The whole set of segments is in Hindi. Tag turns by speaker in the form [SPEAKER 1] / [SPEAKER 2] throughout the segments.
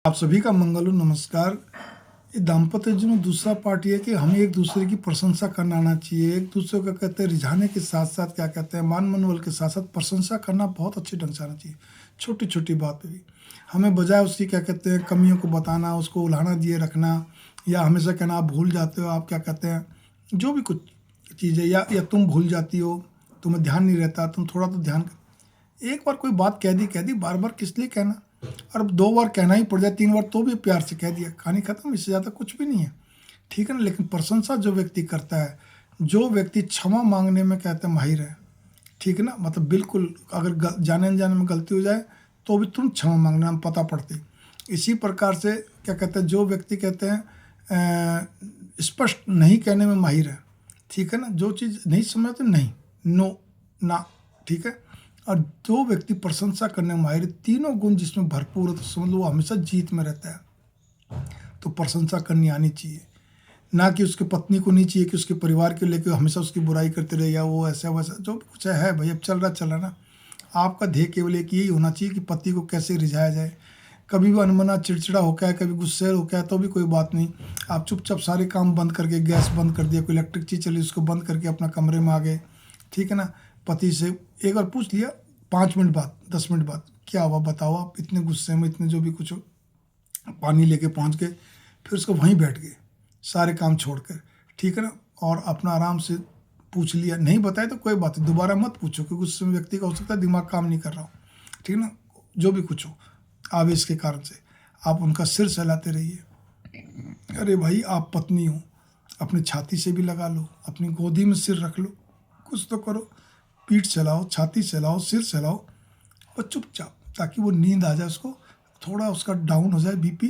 [SPEAKER 1] आप सभी का मंगल हो। नमस्कार। ये दाम्पत्य जीवन में दूसरा पार्ट ये है कि हमें एक दूसरे की प्रशंसा करना आना चाहिए। एक दूसरे को कहते हैं रिझाने के साथ साथ क्या कहते हैं मान मनोबल के साथ साथ प्रशंसा करना बहुत अच्छे ढंग से आना चाहिए। छोटी छोटी बात पे भी हमें बजाय उसकी क्या कहते हैं कमियों को बताना, उसको उल्हाना दिए रखना, या हमेशा कहना आप भूल जाते हो, आप क्या कहते हैं जो भी कुछ चीज़ें, या तुम भूल जाती हो, तुम्हें ध्यान नहीं रहता, तुम थोड़ा तो ध्यान कर। एक बार कोई बात कह दी, बार बार किस लिए कहना। और अब 2 बार कहना ही पड़ जाए, 3 बार तो भी प्यार से कह दिया, कहानी खत्म। इससे ज़्यादा कुछ भी नहीं है, ठीक है ना। लेकिन प्रशंसा जो व्यक्ति करता है, जो व्यक्ति क्षमा मांगने में कहते हैं माहिर है, ठीक है ना, मतलब बिल्कुल अगर जाने अनजाने में गलती हो जाए तो भी तुरंत क्षमा मांगना हम पता पड़ती। इसी प्रकार से क्या कहते हैं जो व्यक्ति कहते हैं स्पष्ट नहीं कहने में माहिर है, ठीक है ना, जो चीज़ नहीं समझते नहीं, नो, ना, ठीक है। और जो व्यक्ति प्रशंसा करने में माहिर, तीनों गुण जिसमें भरपूर है, तो समझ लो वो हमेशा जीत में रहता है। तो प्रशंसा करनी आनी चाहिए, ना कि उसके पत्नी को नहीं चाहिए कि उसके परिवार के लेके हमेशा उसकी बुराई करते रहे, या वो ऐसा वैसा जो भी कुछ है भाई, अब चल रहा ना। आपका ध्येय केवल एक यही होना चाहिए कि पति को कैसे रिझाया जाए। कभी भी अनमना चिड़चिड़ा होकर है, कभी गुस्से होकर है, तो भी कोई बात नहीं, आप चुपचाप सारे काम बंद करके, गैस बंद कर दिया, कोई इलेक्ट्रिक चीज़ चली उसको बंद करके अपना कमरे में आ गए, ठीक है ना। पति से एक बार पूछ लिया 5 मिनट बाद, 10 मिनट बाद, क्या हुआ बताओ, आप इतने गुस्से में, इतने जो भी कुछ हो, पानी लेके पहुंच गए, फिर उसको वहीं बैठ गए सारे काम छोड़कर, ठीक है ना। और अपना आराम से पूछ लिया, नहीं बताए तो कोई बात नहीं, दोबारा मत पूछो, क्योंकि उस समय व्यक्ति का हो सकता है दिमाग काम नहीं कर रहा हो, ठीक है ना। जो भी कुछ हो आवेश के कारण से आप उनका सिर सहलाते रहिए। अरे भाई आप पत्नी हो, अपनी छाती से भी लगा लो, अपनी गोदी में सिर रख लो, कुछ तो करो, पीठ सहलाओ, छाती सहलाओ, सिर सहलाओ, और चुपचाप, ताकि वो नींद आ जाए, उसको थोड़ा उसका डाउन हो जाए बीपी,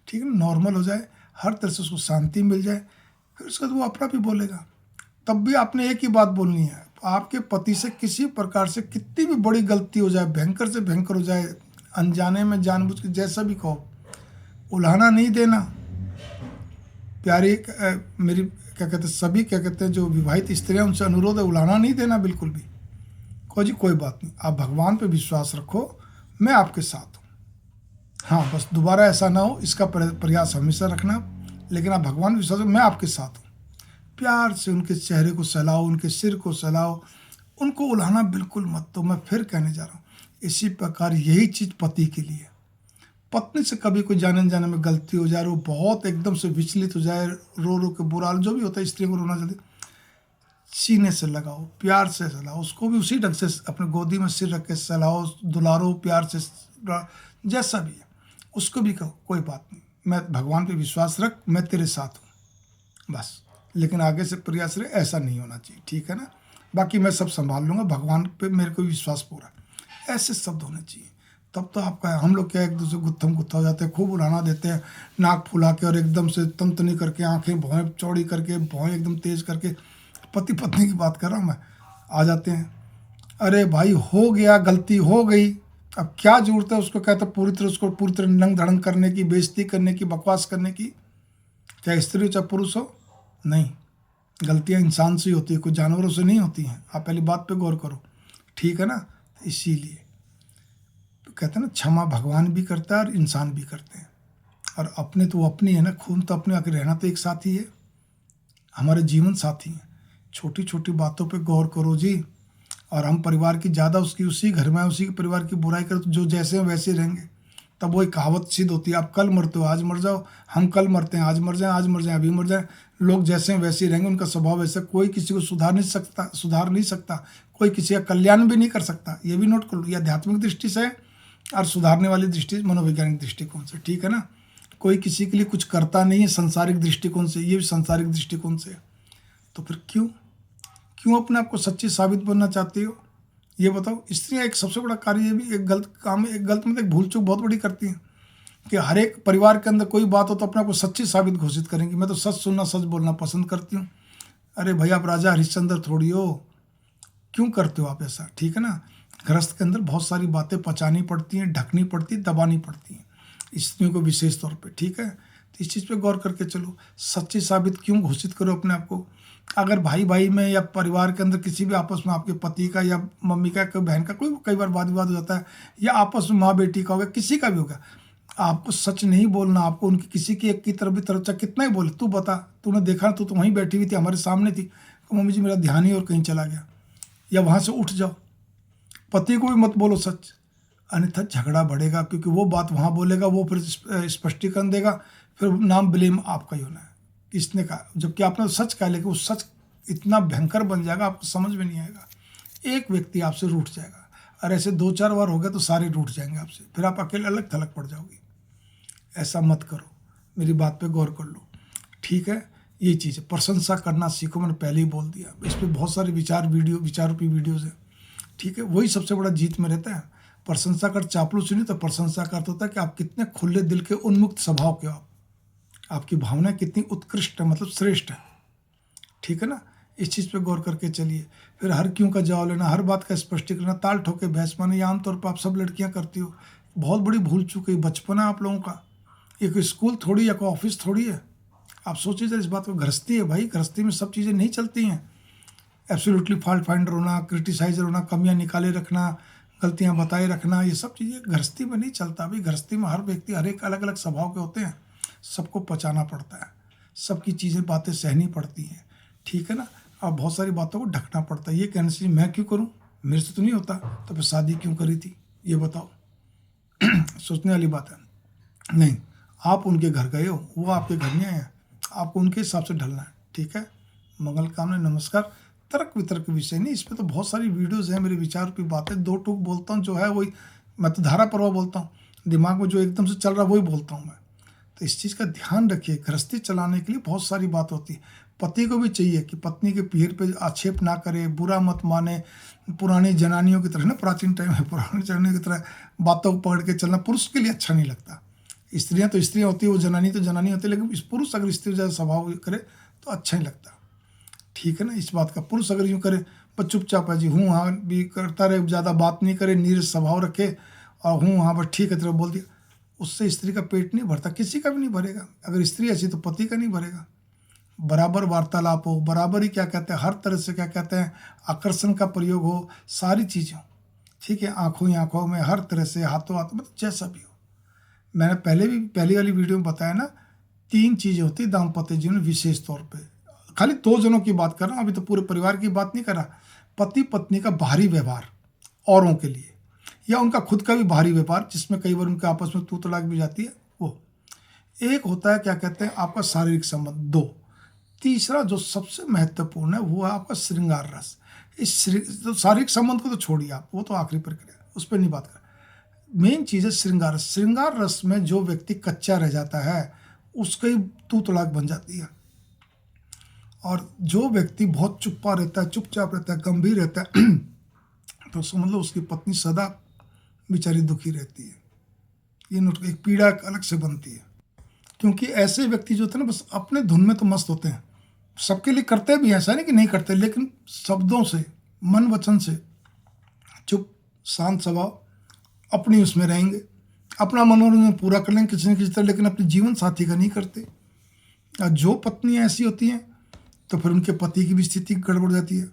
[SPEAKER 1] ठीक है ना, नॉर्मल हो जाए, हर तरह से उसको शांति मिल जाए। फिर उसके बाद वो अपना भी बोलेगा। तब भी आपने एक ही बात बोलनी है, आपके पति से किसी प्रकार से कितनी भी बड़ी गलती हो जाए, भयंकर से भयंकर हो जाए, अनजाने में जानबूझ के जैसा भी कहो, उल्हाना नहीं देना। प्यारी मेरी क्या कहते हैं सभी क्या कहते हैं जो विवाहित स्त्रियां, उनसे अनुरोध है, उल्हाना नहीं देना बिल्कुल भी। को जी कोई बात नहीं, आप भगवान पे विश्वास रखो, मैं आपके साथ हूँ। हाँ बस दोबारा ऐसा ना हो, इसका प्रयास हमेशा रखना। लेकिन आप भगवान पे विश्वास रखो, मैं आपके साथ हूँ। प्यार से उनके चेहरे को सहलाओ, उनके सिर को सहलाओ, उनको उल्हाना बिल्कुल मत दो। मैं फिर कहने जा रहा हूँ, इसी प्रकार यही चीज़ पति के लिए। पत्नी से कभी कोई जाने जाने में गलती हो जाए, वो बहुत एकदम से विचलित हो जाए, रो रो के बुरा, जो भी होता है स्त्री को रोना जल्दी, सीने से लगाओ, प्यार से सहलाओ, उसको भी उसी ढंग से अपने गोदी में सिर रख के सहलाओ, दुलारो, प्यार से, जैसा भी है उसको भी कहो कोई बात नहीं, मैं भगवान पे विश्वास रख, मैं तेरे साथ हूँ बस। लेकिन आगे से प्रयास रहे ऐसा नहीं होना चाहिए, ठीक है ना। बाकी मैं सब संभाल लूँगा, भगवान पे मेरे को विश्वास पूरा, ऐसे शब्द होने चाहिए। तब तो आपका, हम लोग क्या एक दूसरे गुत्थम गुत्था हो जाते हैं, खूब उड़ाना देते हैं, नाक फुला के और एकदम से तनतनी करके, आंखें भौएं चौड़ी करके, भौएं एकदम तेज करके, पति पत्नी की बात कर रहा हूँ मैं, आ जाते हैं। अरे भाई हो गया, गलती हो गई, अब क्या जरूरत है उसको कहते उसको पूरी तरह नंग धड़ंग करने की, बेइज्जती करने की, बकवास करने की। चाहे स्त्री हो चाहे पुरुष हो, नहीं, गलतियाँ इंसान से ही होती है, कोई जानवरों से नहीं होती हैं। आप पहली बात पे गौर करो, ठीक है ना। इसीलिए तो कहते हैं ना, क्षमा भगवान भी करता है और इंसान भी करते हैं। और अपने तो वो अपनी है ना, खून तो अपने, आके रहना तो एक साथ ही है, हमारे जीवन साथी हैं। छोटी छोटी बातों पे गौर करो जी। और हम परिवार की ज़्यादा उसकी उसी घर में उसी के परिवार की बुराई करो, तो जो जैसे हैं वैसे रहेंगे। तब वही कहावत सिद्ध होती है, आप कल मरते हो आज मर जाओ, हम कल मरते हैं आज मर जाएं, आज मर जाएं अभी मर जाएं। लोग जैसे हैं वैसे ही रहेंगे, उनका स्वभाव वैसा, कोई किसी को सुधार नहीं सकता, कोई किसी का कल्याण भी नहीं कर सकता। ये भी नोट कर लो, ये आध्यात्मिक दृष्टि से और सुधारने वाली दृष्टि, मनोवैज्ञानिक दृष्टिकोण से, ठीक है ना। कोई किसी के लिए कुछ करता नहीं है संसारिक दृष्टिकोण से, ये भी संसारिक दृष्टिकोण से। तो फिर क्यों अपने आप को सच्ची साबित बनना चाहती हो, ये बताओ। स्त्रियाँ एक सबसे बड़ा कार्य, ये भी एक गलत काम है, एक गलत मतलब एक भूल चूक बहुत बड़ी करती हैं कि हर एक परिवार के अंदर कोई बात हो तो अपने आप को सच्ची साबित घोषित करेंगी, मैं तो सच सुनना सच बोलना पसंद करती हूँ। अरे भाई आप राजा हरिश्चंद्र थोड़ी हो, क्यों करते हो आप ऐसा, ठीक है ना। गृहस्थ के अंदर बहुत सारी बातें पचानी पड़ती हैं, ढकनी पड़ती है, दबानी पड़ती हैं, स्त्रियों को विशेष तौर पे, ठीक है। तो इस चीज़ पे गौर करके चलो, सच्ची साबित क्यों घोषित करो अपने आप को। अगर भाई भाई में या परिवार के अंदर किसी भी आपस में, आपके पति का या मम्मी का, कोई बहन का, कोई कई बार वाद विवाद हो जाता है, या आपस में माँ बेटी का हो गया, किसी का भी होगा, आपको सच नहीं बोलना, आपको उनकी किसी की एक की तरफ भी तरफ, चाहे कितना ही बोले, तू बता, तूने देखा ना, तू तो वहीं बैठी हुई थी, हमारे सामने थी, मम्मी जी मेरा ध्यान ही और कहीं चला गया, या वहाँ से उठ जाओ। पति को भी मत बोलो सच, अन्यथा झगड़ा बढ़ेगा, क्योंकि वो बात वहाँ बोलेगा, वो फिर स्पष्टीकरण देगा, फिर नाम ब्लेम आपका ही होना है, इसने कहा, जबकि आपने सच कहा, लेकिन वो सच इतना भयंकर बन जाएगा आपको समझ में नहीं आएगा। एक व्यक्ति आपसे रूठ जाएगा, और ऐसे 2-4 बार हो गया तो सारे रूठ जाएंगे आपसे, फिर आप अकेले अलग थलग पड़ जाओगे। ऐसा मत करो, मेरी बात पे गौर कर लो, ठीक है। ये चीज़ है, प्रशंसा करना सीखो, मैंने पहले ही बोल दिया। इस पर बहुत सारे विचारों की वीडियोज़ हैं, ठीक है। वही सबसे बड़ा जीत में रहता है। प्रशंसा कर चापलूसी नहीं, तो प्रशंसा का अर्थ होता है कि आप कितने खुले दिल के, उन्मुक्त स्वभाव के हो, आपकी भावनाएं कितनी उत्कृष्ट है, मतलब श्रेष्ठ है, ठीक है ना। इस चीज़ पे गौर करके चलिए। फिर हर क्यों का जवाब लेना, हर बात का स्पष्टीकरण, ताल ठोके बहस माने, ये आमतौर पर आप सब लड़कियां करती हो। बहुत बड़ी भूल चुकी है, बचपना आप लोगों का। एक स्कूल थोड़ी या कोई ऑफिस थोड़ी है, आप सोचिए जरा इस बात को। गृहस्थी है भाई, गृहस्थी में सब चीज़ें नहीं चलती हैं। एब्सोल्युटली फॉल्ट फाइंडर होना, क्रिटिसाइजर होना, कमियां निकाले रखना, गलतियां बताए रखना, ये सब चीज़ें गृहस्थी में नहीं चलता। भाई गृहस्थी में हर व्यक्ति, हर एक अलग अलग स्वभाव के होते हैं, सबको पचाना पड़ता है, सबकी चीज़ें बातें सहनी पड़ती हैं, ठीक है ना। और बहुत सारी बातों को ढकना पड़ता है। ये कहने से मैं क्यों करूँ, मेरे से तो नहीं होता, तो फिर शादी क्यों करी थी, ये बताओ। सोचने वाली बात है। नहीं, आप उनके घर गए हो, वो आपके घर नहीं आए हैं, आपको उनके हिसाब से ढलना है, ठीक है। मंगल कामना, नमस्कार। तर्क वितर्क विषय नहीं, इस पर तो बहुत सारी वीडियोज़ हैं, मेरे विचार की बातें, दो टूक बोलता हूँ जो है वही, मैं तो धारा प्रवाह बोलता हूँ, दिमाग में जो एकदम से चल रहा है वही बोलता हूँ मैं। तो इस चीज़ का ध्यान रखिए। गृहस्थी चलाने के लिए बहुत सारी बात होती है। पति को भी चाहिए कि पत्नी के पीर पे आक्षेप ना करे, बुरा मत माने, पुरानी जनानियों की तरह ना, प्राचीन टाइम में पुरानी जनानियों की तरह बातों को पकड़ के चलना पुरुष के लिए अच्छा नहीं लगता। स्त्रियां तो स्त्रियां होती है, वो जनानी तो जनानी होती है, लेकिन इस पुरुष अगर स्त्री जैसा स्वभाव करे तो अच्छा नहीं लगता, ठीक है ना। इस बात का, पुरुष अगर यूँ करे, बस चुपचाप है जी, हूँ हाँ भी करता रहे, ज़्यादा बात नहीं करे, नीरस स्वभाव रखे, और हूँ हाँ बस ठीक है तरह बोल दिया, उससे स्त्री का पेट नहीं भरता, किसी का भी नहीं भरेगा। अगर स्त्री ऐसी तो पति का नहीं भरेगा। बराबर वार्तालाप हो, बराबर ही क्या कहते हैं, हर तरह से क्या कहते हैं, आकर्षण का प्रयोग हो, सारी चीज़ें हो, ठीक है। आंखों ही आंखों में, हर तरह से, हाथों हाथों, मतलब जैसा भी हो। मैंने पहली वाली वीडियो में बताया ना, 3 चीज़ें होती है दाम्पत्य जीवन में विशेष तौर पे। खाली 2 जनों की बात कर रहा हूँ, अभी तो पूरे परिवार की बात नहीं कर रहा। पति पत्नी का बाहरी व्यवहार औरों के लिए, या उनका खुद का भी बाहरी व्यवहार, जिसमें कई बार उनके आपस में तू तड़ाक भी जाती है, वो एक होता है। क्या कहते हैं, आपका शारीरिक संबंध 2। तीसरा जो सबसे महत्वपूर्ण है वो है आपका श्रृंगार रस। तो शारीरिक संबंध को तो छोड़िए आप, वो तो आखिरी प्रक्रिया, उस पर नहीं बात कर। मेन चीज़ है श्रृंगार रस। श्रृंगार रस में जो व्यक्ति कच्चा रह जाता है, उसका ही तू तड़ाक बन जाती है। और जो व्यक्ति बहुत चुप्पा रहता है, चुपचाप रहता है, गंभीर रहता है, तो समझ लो उसकी पत्नी सदा बेचारी दुखी रहती है। ये नोट, एक पीड़ा अलग से बनती है। क्योंकि ऐसे व्यक्ति जो होते हैं ना, बस अपने धुन में तो मस्त होते हैं, सबके लिए करते भी हैं, ऐसा नहीं कि नहीं करते, लेकिन शब्दों से, मन वचन से चुप शांत स्वभाव, अपनी उसमें रहेंगे, अपना मनोरंजन पूरा कर लेंगे किसी न किसी तरह, लेकिन अपने जीवन साथी का नहीं करते। और जो पत्नियाँ ऐसी होती हैं तो फिर उनके पति की भी स्थिति गड़बड़ जाती है।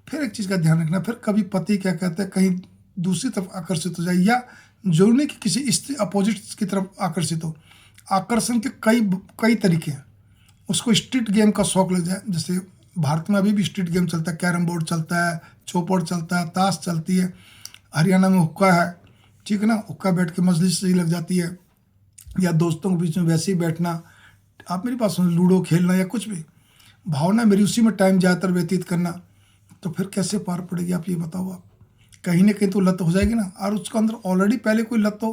[SPEAKER 1] फिर एक चीज़ का ध्यान रखना, फिर कभी पति क्या कहते हैं कहीं दूसरी तरफ आकर्षित हो जाए, या जरूरी नहीं कि किसी स्त्री अपोजिट की तरफ आकर्षित हो। आकर्षण के कई तरीके हैं। उसको स्ट्रीट गेम का शौक लग जाए, जैसे भारत में अभी भी स्ट्रीट गेम चलता है, कैरम बोर्ड चलता है, चौपड़ चलता है, ताश चलती है, हरियाणा में हुक्का है, ठीक है ना, हुक्का बैठ के मजलिस सही लग जाती है, या दोस्तों के बीच में वैसे ही बैठना, आप मेरी बात सुनो, लूडो खेलना या कुछ भी, भावना मेरी उसी में टाइम ज़्यादातर व्यतीत करना, तो फिर कैसे पार पड़ेगी आप ये बताओ। आप कहीं ना कहीं तो लत हो जाएगी ना, और उसके अंदर ऑलरेडी पहले कोई लत हो,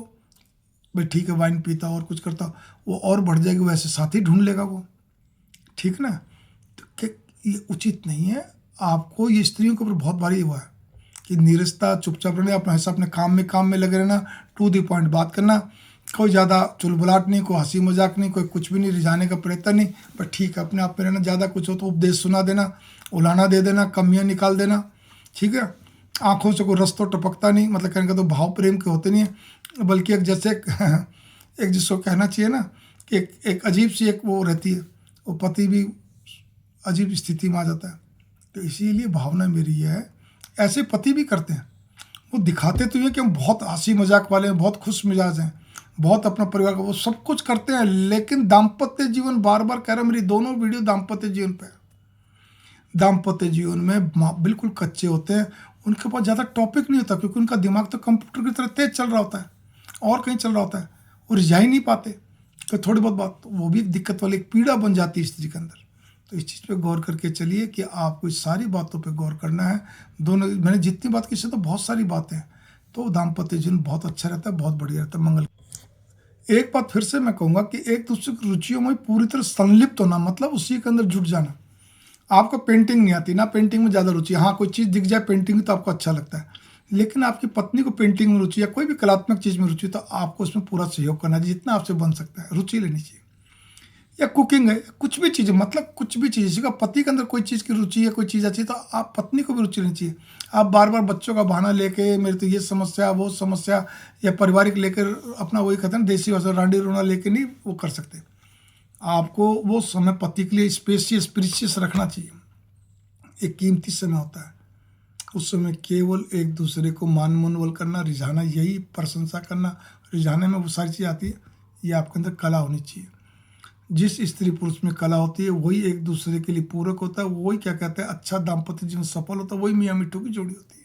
[SPEAKER 1] भाई ठीक है वाइन पीता और कुछ करता, वो और बढ़ जाएगी, वैसे साथी ढूंढ लेगा वो, ठीक ना। तो ये उचित नहीं है। आपको ये स्त्रियों के ऊपर बहुत भारी हुआ है कि नीरसता, चुपचाप रहना, अपना ऐसा अपने काम में लगे रहना, टू द पॉइंट बात करना, कोई ज़्यादा चुलबुलाहट नहीं, कोई हंसी मजाक नहीं, कोई कुछ भी नहीं, रिझाने का प्रयत्न नहीं, बस ठीक है अपने आप में रहना। ज़्यादा कुछ हो तो उपदेश सुना देना, उलाना दे देना, कमियाँ निकाल देना, ठीक है। आँखों से कोई रस तो टपकता नहीं, मतलब कहने का तो भाव प्रेम के होते नहीं है, बल्कि एक जैसे एक जिसको कहना चाहिए ना कि एक अजीब सी एक वो रहती है, वो पति भी अजीब स्थिति में आ जाता है। तो इसीलिए भावना मेरी ये है, ऐसे पति भी करते हैं, वो दिखाते तो ये कि हम बहुत हंसी मजाक वाले हैं, बहुत खुश मिजाज हैं, बहुत अपना परिवार का वो सब कुछ करते हैं, लेकिन दाम्पत्य जीवन बार बार कह रहा हूं, मेरी दोनों वीडियो दाम्पत्य जीवन पे है। दाम्पत्य जीवन में बिल्कुल कच्चे होते हैं, उनके पास ज़्यादा टॉपिक नहीं होता, क्योंकि उनका दिमाग तो कंप्यूटर की तरह तेज चल रहा होता है और कहीं चल रहा होता है, वो रिझा ही नहीं पाते। तो थोड़ी बहुत बात तो वो भी एक दिक्कत वाली एक पीड़ा बन जाती है स्त्री के अंदर। तो इस चीज़ पे गौर करके चलिए कि आपको इस सारी बातों पे गौर करना है। दोनों मैंने जितनी बात की, इससे तो बहुत सारी बातें हैं। तो दाम्पत्य जीवन बहुत अच्छा रहता है, बहुत बढ़िया रहता है, मंगल। एक बात फिर से मैं कहूँगा कि एक दूसरे की रुचियों में पूरी तरह संलिप्त होना, मतलब उसी के अंदर जुट जाना। आपको पेंटिंग नहीं आती ना, पेंटिंग में ज़्यादा रुचि, हाँ कोई चीज़ दिख जाए पेंटिंग तो आपको अच्छा लगता है, लेकिन आपकी पत्नी को पेंटिंग में रुचि या कोई भी कलात्मक चीज़ में रुचि, तो आपको उसमें पूरा सहयोग करना चाहिए, जितना आपसे बन सकता है रुचि लेनी चाहिए। या कुकिंग है, कुछ भी चीज़, मतलब कुछ भी चीज़, जिसका पति के अंदर कोई चीज़ की रुचि है, कोई चीज़ अच्छी है, तो आप पत्नी को भी रुचि लेनी चाहिए। आप बार बार बच्चों का बहाना लेके मेरे तो ये समस्या वो समस्या, या पारिवारिक लेकर अपना वही कहते हैं देसी भाषा रांडी रोना लेके नहीं वो कर सकते। आपको वो समय पति के लिए स्पेसियस प्रीशियस रखना चाहिए। एक कीमती समय होता है, उस समय केवल एक दूसरे को मान मनोबल करना, रिझाना, यही प्रशंसा करना, रिझाने में वो सारी चीज़ आती है। ये आपके अंदर कला होनी चाहिए। जिस स्त्री पुरुष में कला होती है वही एक दूसरे के लिए पूरक होता है, वही क्या कहते हैं अच्छा दाम्पत्य जीवन सफल होता है, वही मियाँ मिट्ठू की जोड़ी होती है।